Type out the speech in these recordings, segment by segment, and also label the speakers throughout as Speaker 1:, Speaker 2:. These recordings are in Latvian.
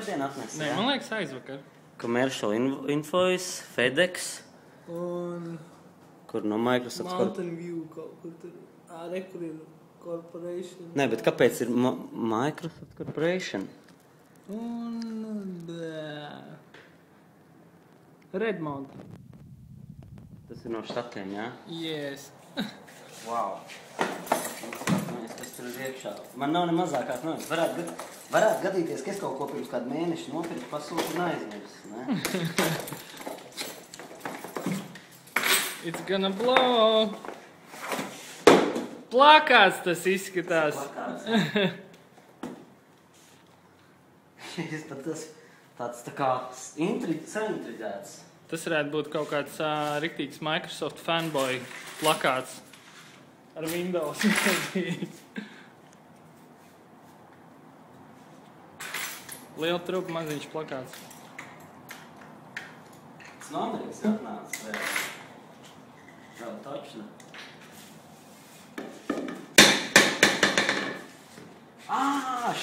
Speaker 1: vakardien atnesa?
Speaker 2: Nē, man liekas aizvakar.
Speaker 1: Commercial Invoice, FedEx.
Speaker 3: Un
Speaker 1: Kur no Microsoft...
Speaker 3: Mountain View kaut kur tur. Rekurina Corporation.
Speaker 1: Nē, bet kāpēc ir Microsoft Corporation?
Speaker 3: Un... Redmond.
Speaker 1: Tas ir no štatiem, jā?
Speaker 3: Yes.
Speaker 1: Wow. Kas tur ir iekšā? Man nav ne mazākās noies. Varētu gadīties, ka es kaut ko pirms kādu mēnešu nopirku pasūtu un aizmirsu, ne?
Speaker 2: It's gonna blow. Plakāts tas izskatās.
Speaker 1: Plakāts. Es pat tāds tā kā saintriģēts.
Speaker 2: Tas varētu būt kaut kāds riktīgs Microsoft fanboy plakāts ar Windows. Liela trupa, maziņš plakāts.
Speaker 1: Tas no Amerikas atnāca vēl točna.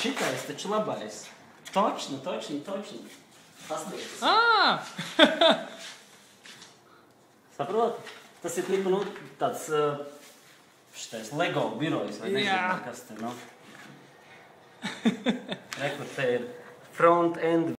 Speaker 1: Šitais taču labais. Točna. Pasties. Saproti? Tas ir tipa, tāds šitais Lego birojs, vai nezinu, kas te, Rekur te ir front end